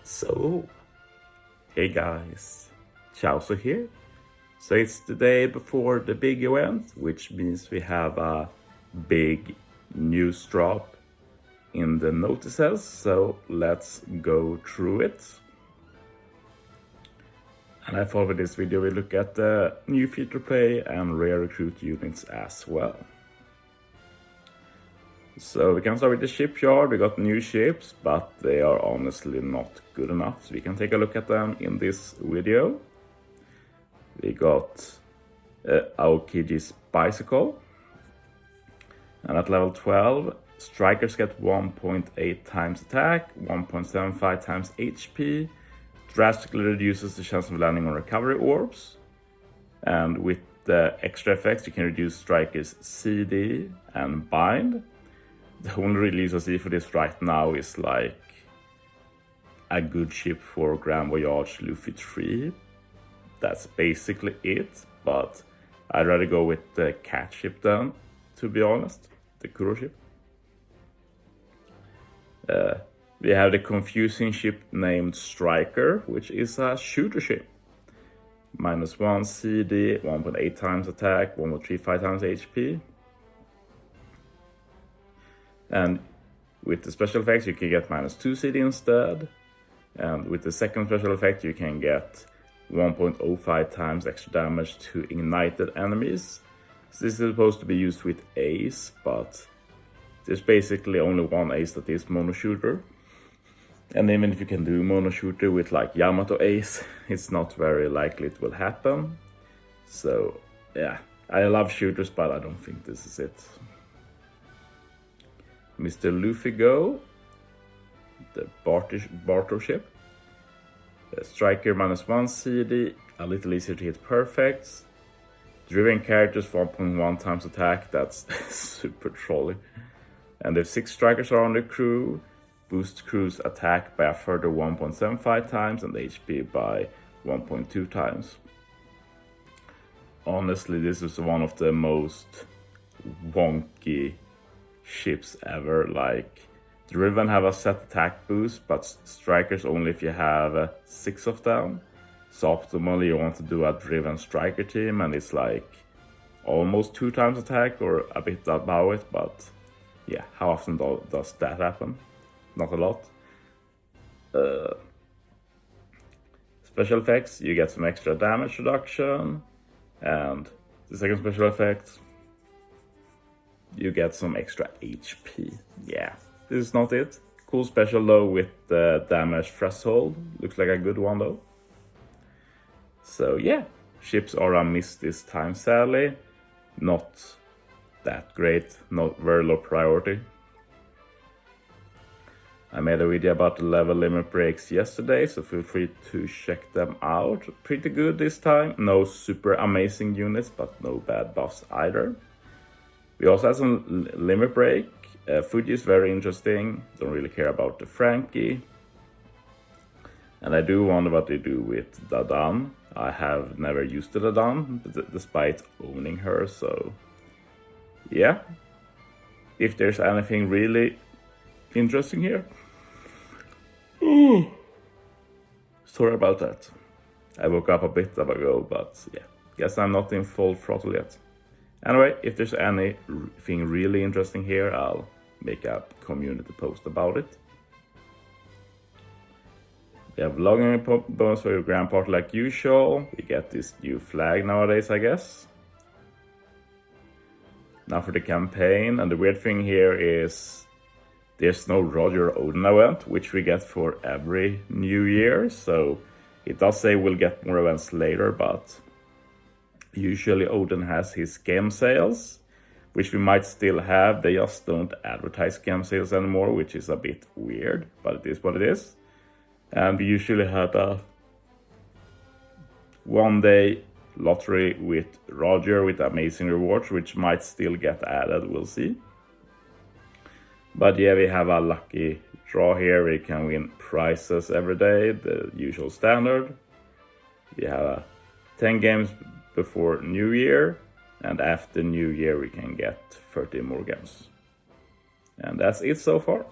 So, hey guys, Chauzu here. So it's the day before the big event, which means we have a big news drop in the notices. So let's go through it. And I thought with this video we look at the new feature play and rare recruit units as well. So we can start with the shipyard. We got new ships, but they are honestly not good enough. So we can take a look at them in this video. We got Aokiji's bicycle. And at level 12, strikers get 1.8 times attack, 1.75 times HP, drastically reduces the chance of landing on recovery orbs. And with the extra effects, you can reduce strikers' CD and bind. The only release I see for this right now is like a good ship for Grand Voyage Luffy 3. That's basically it, but I'd rather go with the cat ship then, to be honest, the Kuro ship. We have the confusing ship named Striker, which is a shooter ship. -1 CD, 1.8 times attack, 1.35 times HP. And with the special effects, you can get -2 CD instead. And with the second special effect, you can get 1.05 times extra damage to ignited enemies. So this is supposed to be used with Ace, but there's basically only one Ace that is mono shooter. And even if you can do mono shooter with like Yamato Ace, it's not very likely it will happen. So yeah, I love shooters, but I don't think this is it. Mr. Luffy Go, the Barter ship. The striker -1 CD, a little easier to hit perfects. Driven characters 1.1 times attack, that's super trolly. And if 6 strikers are on the crew, boost crew's attack by a further 1.75 times and HP by 1.2 times. Honestly, this is one of the most wonky ships ever. Like, Driven have a set attack boost, but strikers only if you have 6 of them. So optimally you want to do a Driven striker team and it's like almost 2 times attack or a bit above it, but yeah, how often does that happen? Not a lot. Special effects, you get some extra damage reduction, and the second special effect, you get some extra HP. Yeah, this is not it. Cool special though with the damage threshold. Looks like a good one though. So yeah, ships are a miss this time sadly. Not that great, not very low priority. I made a video about the level limit breaks yesterday, so feel free to check them out. Pretty good this time. No super amazing units, but no bad buffs either. We also have some limit break. Fuji is very interesting. Don't really care about the Frankie. And I do wonder what they do with Dadan. I have never used the Dadan, despite owning her, so yeah. If there's anything really interesting here. Sorry about that. I woke up a bit ago, but yeah. Guess I'm not in full throttle yet. Anyway, if there's anything really interesting here, I'll make a community post about it. We have logging bonus for your grand party like usual. We get this new flag nowadays, I guess. Now for the campaign, and the weird thing here is there's no Roger Oden event, which we get for every new year. So it does say we'll get more events later, but usually Oden has his game sales, which we might still have. They just don't advertise game sales anymore, which is a bit weird, but it is what it is. And we usually have a one-day lottery with Roger with amazing rewards, which might still get added, we'll see. But yeah, we have a lucky draw here. We can win prizes every day, the usual standard. We have 10 games before New Year, and after New Year we can get 30 more games. And that's it so far.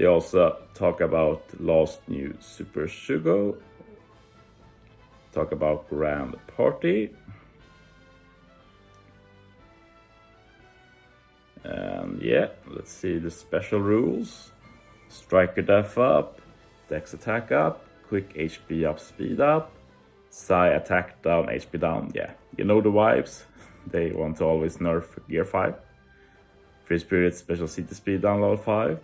They also talk about last new Super Sugo, talk about Grand Party, and yeah, let's see the special rules. Striker def up, dex attack up, quick HP up, speed up, Psy attack down, HP down. Yeah, you know the vibes. They want to always nerf Gear 5. Free Spirit special CT speed down level 5.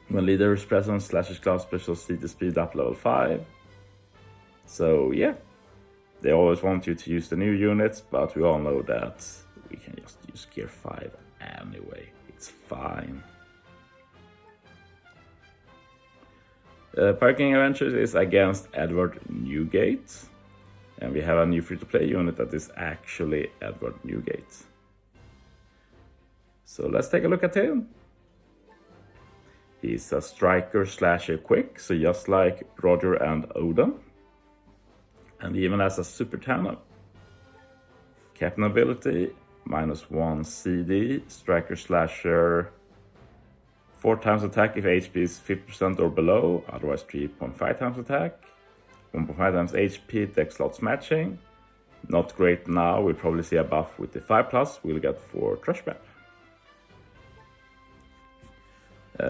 When leader is present, Slasher's Claw special CT speed up level 5. So yeah, they always want you to use the new units, but we all know that we can just use Gear 5 anyway. It's fine. Parking Adventures is against Edward Newgate. And we have a new free-to-play unit that is actually Edward Newgate. So let's take a look at him. He's a striker slasher quick, so just like Roger and Oden. And he even has a super tanner. Captain ability, -1 CD, striker slasher, 4 times attack if HP is 50% or below, otherwise 3.5 times attack, 1.5 times HP, dex slots matching. Not great now, we'll probably see a buff with the 5+, we'll get for Trash Map.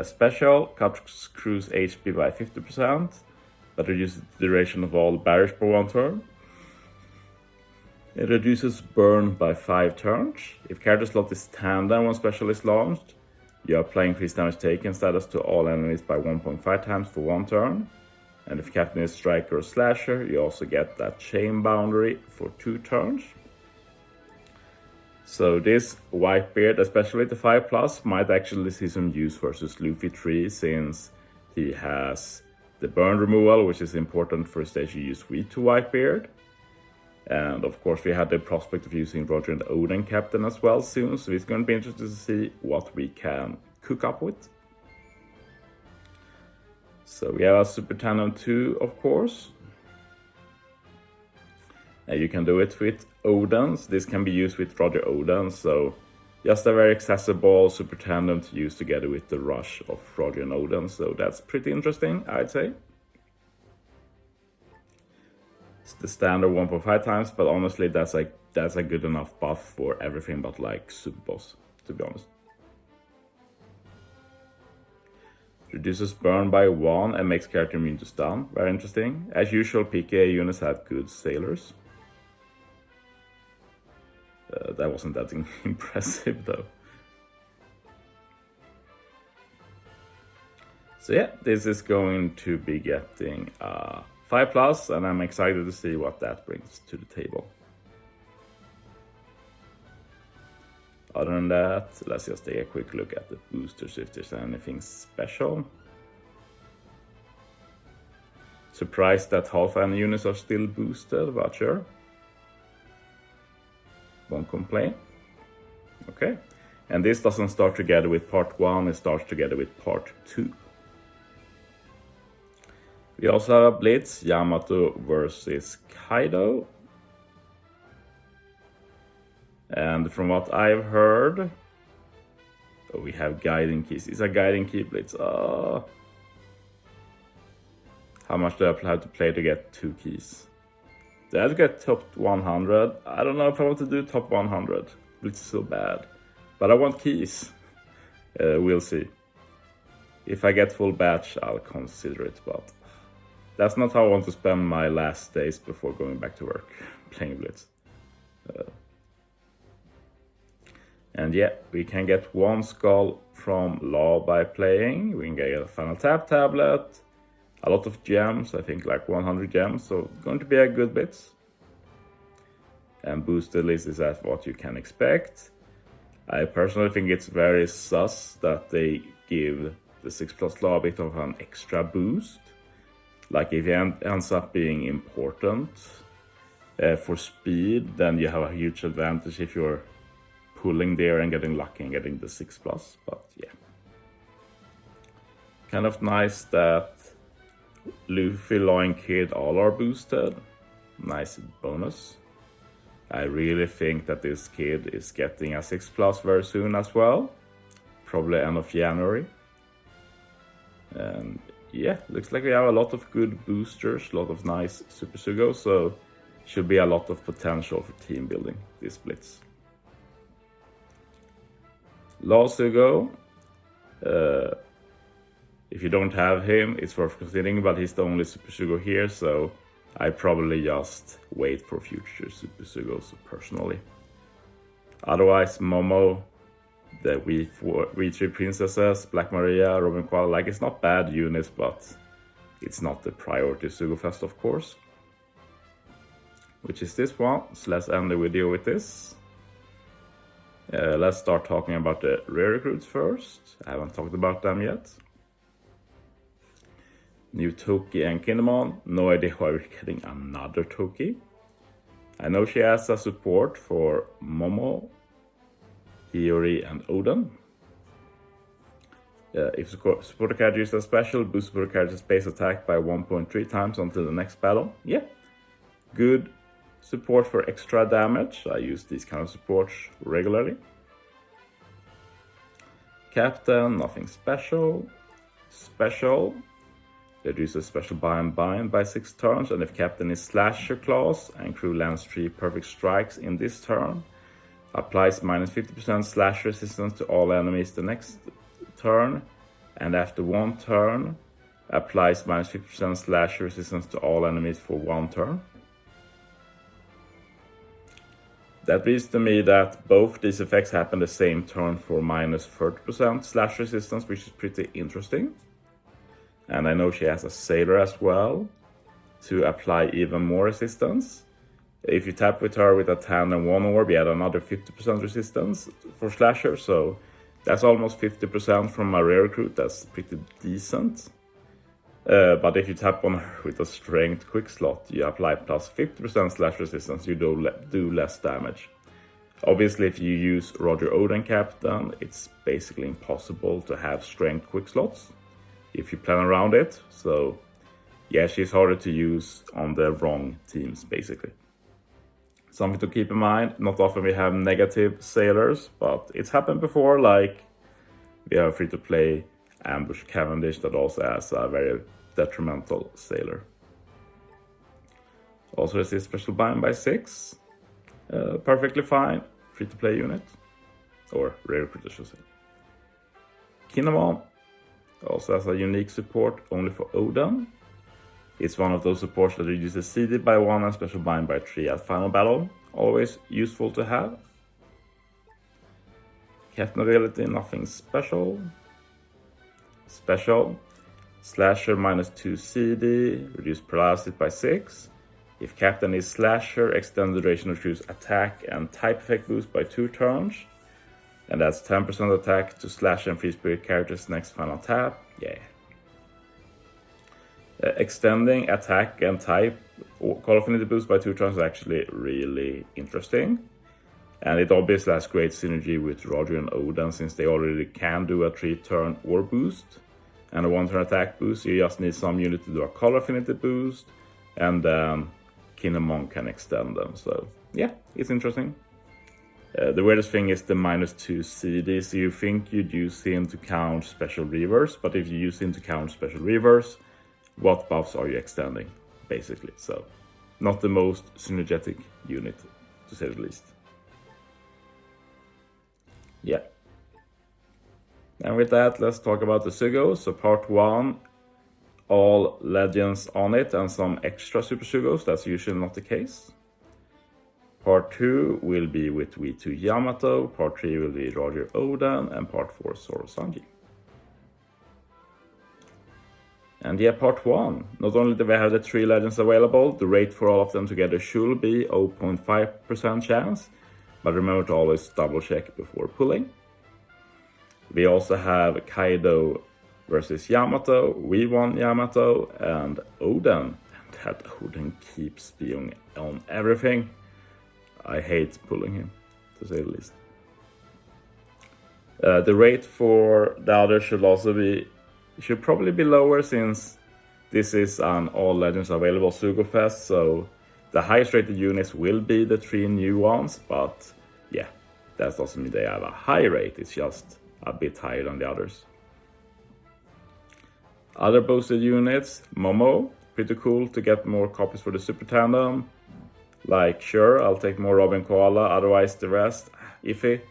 Special, cuts crew's HP by 50%, but reduces the duration of all barriers per 1 turn. It reduces burn by 5 turns. If character slot is tandem when special is launched, you apply increased damage taken status to all enemies by 1.5 times for 1 turn. And if captain is striker or slasher, you also get that chain boundary for 2 turns. So this Whitebeard, especially the 5+, might actually see some use versus Luffy 3, since he has the burn removal, which is important for stage you use V to Whitebeard. And of course we had the prospect of using Roger and Oden captain as well soon, so it's going to be interesting to see what we can cook up with. So we have a Super Tandem 2, of course. And you can do it with Odens. This can be used with Roger Oden, so just a very accessible Super Tandem to use together with the rush of Roger and Oden, so that's pretty interesting, I'd say. It's the standard 1.5 times, but honestly that's a good enough buff for everything but like Super Boss, to be honest. Reduces burn by 1 and makes character immune to stun, very interesting. As usual, PKA units have good sailors. That wasn't that impressive though. So yeah, this is going to be getting 5+, and I'm excited to see what that brings to the table. Other than that, let's just take a quick look at the boosters if there's anything special. Surprised that half any units are still boosted, but sure. Won't complain. Okay, and this doesn't start together with part 1, it starts together with part 2. We also have a Blitz, Yamato versus Kaido. And from what I've heard, we have guiding keys. It's a guiding key Blitz. How much do I have to play to get 2 keys? Do I have to get top 100? I don't know if I want to do top 100. Blitz is so bad. But I want keys. We'll see. If I get full batch, I'll consider it, but that's not how I want to spend my last days before going back to work, playing Blitz. And yeah, we can get 1 skull from Law by playing. We can get a final tap tablet, a lot of gems, I think like 100 gems, so it's going to be a good Blitz. And boosted list is at what you can expect. I personally think it's very sus that they give the 6+ Law a bit of an extra boost. Like if he ends up being important for speed, then you have a huge advantage if you're pulling there and getting lucky and getting the 6+, but yeah. Kind of nice that Luffy, Law and Kid all are boosted. Nice bonus. I really think that this kid is getting a 6+ very soon as well. Probably end of January. And yeah, looks like we have a lot of good boosters, a lot of nice Super Sugo, so should be a lot of potential for team building this Blitz. Law Sugo, if you don't have him, it's worth considering, but he's the only Super Sugo here, so I probably just wait for future Super Sugos personally. Otherwise, Momo, the V3 Princesses, Black Maria, Robin Koala, like, it's not bad units, but it's not the priority Sugo-Fest, of course. Which is this one, so let's end the video with this. Let's start talking about the rare recruits first. I haven't talked about them yet. New Toki and Kinemon, no idea why we're getting another Toki. I know she has a support for Momo, Hiyori and Oden. If supporter character uses a special, boost supporter character's base attack by 1.3 times until the next battle. Yeah, good support for extra damage. I use these kind of supports regularly. Captain, nothing special. Special, reduces special bind by 6 turns, and if Captain is Slasher class and crew lands 3 perfect strikes in this turn, applies minus 50% slash resistance to all enemies the next turn, and after 1 turn, applies minus 50% slash resistance to all enemies for 1 turn. That reads to me that both these effects happen the same turn for minus 30% slash resistance, which is pretty interesting. And I know she has a Sailor as well to apply even more resistance. If you tap with her with a 10 and 1 orb, you add another 50% resistance for Slasher, so that's almost 50% from a rare recruit. That's pretty decent. But if you tap on her with a strength quick slot, you apply plus 50% slash resistance, you do less damage. Obviously, if you use Roger Oden Captain, it's basically impossible to have strength quick slots if you plan around it. So yeah, she's harder to use on the wrong teams, basically. Something to keep in mind, not often we have negative sailors, but it's happened before, like we have a free-to-play Ambush Cavendish that also has a very detrimental sailor. Also resist special bind by 6. Perfectly fine, free-to-play unit. Or rare recruit, I should say. Kinemon also has a unique support only for Oden. It's one of those supports that reduces CD by 1 and special bind by 3 at final battle. Always useful to have. Captain Reality, nothing special. Special. Slasher minus 2 CD, reduce paralysis by 6. If Captain is Slasher, extend the duration of crew's attack and type effect boost by 2 turns. And that's 10% attack to Slash and Free Spirit characters next final tap. Yeah. Extending attack and type Call of Affinity boost by 2 turns is actually really interesting. And it obviously has great synergy with Roger and Oden, since they already can do a 3-turn orb boost and a 1-turn attack boost. You just need some unit to do a Call of Affinity boost, and then Kinemon can extend them. So yeah, it's interesting. The weirdest thing is the minus 2 CD, so you think you'd use him to count special reverse, but if you use him to count special reverse, what buffs are you extending, basically? So not the most synergetic unit, to say the least. Yeah. And with that, let's talk about the Sugo. So part 1, all legends on it and some extra Super Sugos. That's usually not the case. Part 2 will be with V2 Yamato, Part 3 will be Roger Oden, and Part 4 Zoro Sanji. And yeah, Part 1, not only do we have the 3 legends available, the rate for all of them together should be 0.5% chance, but remember to always double check before pulling. We also have Kaido versus Yamato, V1 Yamato, and Oden. And that Oden keeps being on everything. I hate pulling him, to say the least. The rate for the others should probably be lower, since this is an all legends available Sugo-Fest, so the highest rated units will be the 3 new ones, but yeah, that doesn't mean they have a high rate, it's just a bit higher than the others. Other boosted units, Momo, pretty cool to get more copies for the Super Tandem. Like, sure, I'll take more Robin Koala, otherwise the rest, iffy.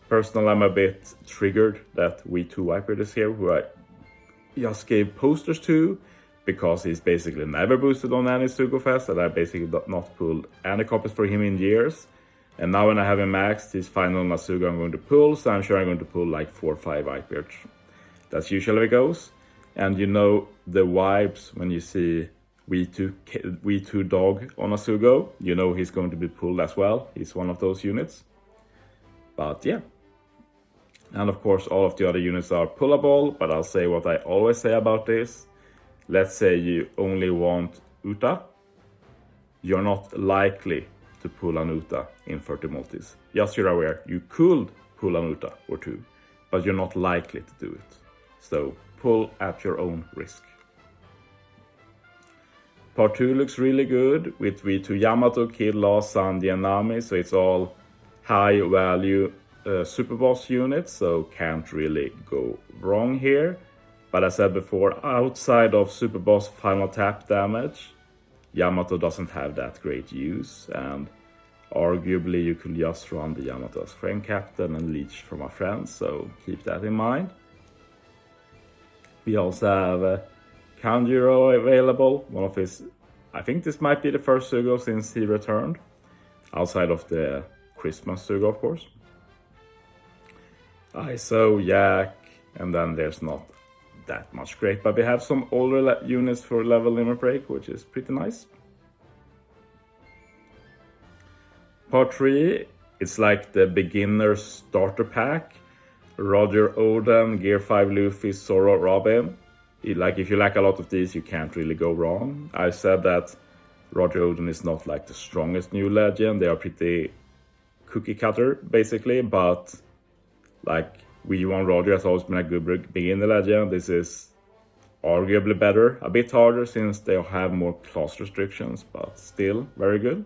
Personally, I'm a bit triggered that V2 Whitebeard is here, who I just gave posters to, because he's basically never boosted on any Sugo-Fest, and I basically not pulled any copies for him in years. And now when I have him maxed, he's final on a Sugo I'm going to pull, so I'm sure I'm going to pull like 4 or 5 Whitebeards. That's usually how it goes. And you know the vibes when you see V2 dog on a Sugo, you know he's going to be pulled as well. He's one of those units. But yeah. And of course all of the other units are pullable, but I'll say what I always say about this. Let's say you only want Uta. You're not likely to pull an Uta in 30 multis. Just you're aware, you could pull an Uta or 2, but you're not likely to do it. So pull at your own risk. Part 2 looks really good with V2 Yamato, Kid, Law, Sanji, and Nami, so it's all high value super boss units, so can't really go wrong here. But as I said before, outside of super boss final tap damage, Yamato doesn't have that great use, and arguably you could just run the Yamato as friend captain and leech from a friend, so keep that in mind. We also have Kanjiro available, one of his, I think this might be the first Sugo since he returned, outside of the Christmas Sugo of course. ISO, Yak, and then there's not that much great, but we have some older units for level limit break, which is pretty nice. Part 3, it's like the beginner starter pack. Roger, Oden, Gear 5 Luffy, Zoro, Robin. Like if you like a lot of these, you can't really go wrong. I said that Roger Oden is not like the strongest new legend. They are pretty cookie cutter basically, but like V1 Roger has always been a good beginner legend. This is arguably better, a bit harder since they have more class restrictions, but still very good.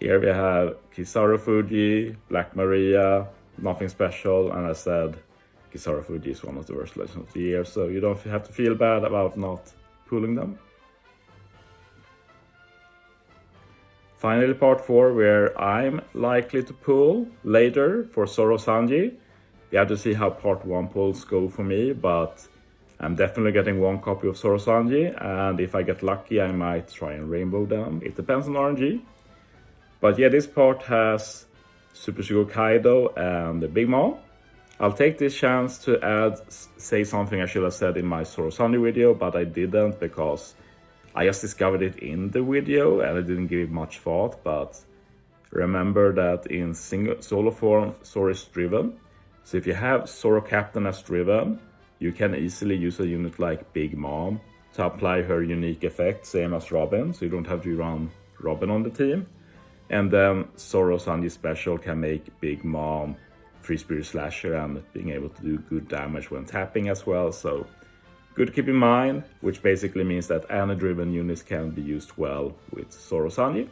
Here we have Kizaru Fuji, Black Maria, nothing special, and I said Kizaru Fuji is one of the worst legends of the year, so you don't have to feel bad about not pulling them. Finally, part 4, where I'm likely to pull later for Zoro Sanji. We have to see how part 1 pulls go for me, but I'm definitely getting 1 copy of Zoro Sanji, and if I get lucky, I might try and rainbow them. It depends on RNG. But yeah, this part has Super Sugo Kaido and the Big Mom. I'll take this chance to say something I should have said in my Zoro Sanji video, but I didn't because I just discovered it in the video and I didn't give it much thought. But remember that in solo form, Zoro is driven. So if you have Zoro Captain as driven, you can easily use a unit like Big Mom to apply her unique effect, same as Robin, so you don't have to run Robin on the team. And then Zoro Sanji special can make Big Mom Free Spirit Slasher and being able to do good damage when tapping as well. So good to keep in mind, which basically means that any driven units can be used well with Zoro Sanji,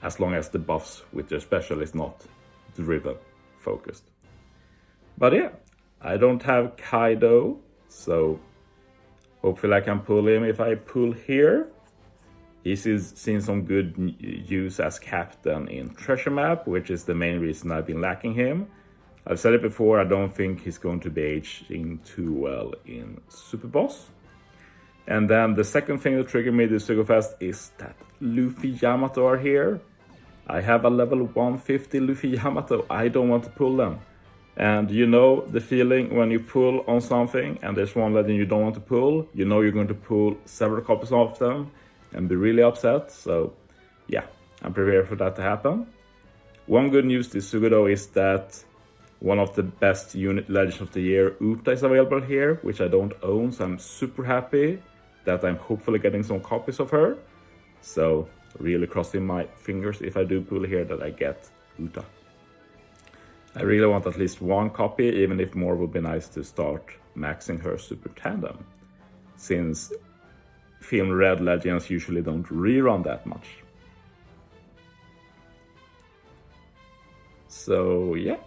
as long as the buffs with their special is not driven focused. But yeah, I don't have Kaido, so hopefully I can pull him. If I pull here, he's seen some good use as captain in Treasure Map, which is the main reason I've been lacking him. I've said it before, I don't think he's going to be aging too well in Super Boss. And then the second thing that triggered me this Sugo-Fest is that Luffy Yamato are here. I have a level 150 Luffy Yamato, I don't want to pull them. And you know the feeling when you pull on something and there's one legend you don't want to pull, you know you're going to pull several copies of them and be really upset. So yeah, I'm prepared for that to happen. One good news this Sugo though is that one of the best unit legends of the year, Uta, is available here, which I don't own, so I'm super happy that I'm hopefully getting some copies of her. So really crossing my fingers if I do pull here that I get Uta. I really want at least 1 copy, even if more would be nice to start maxing her Super Tandem, since Film Red Legends usually don't rerun that much. So yeah.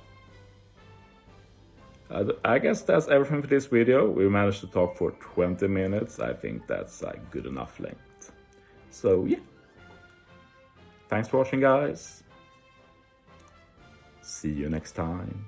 I guess that's everything for this video. We managed to talk for 20 minutes. I think that's a good enough length. So yeah. Thanks for watching, guys. See you next time.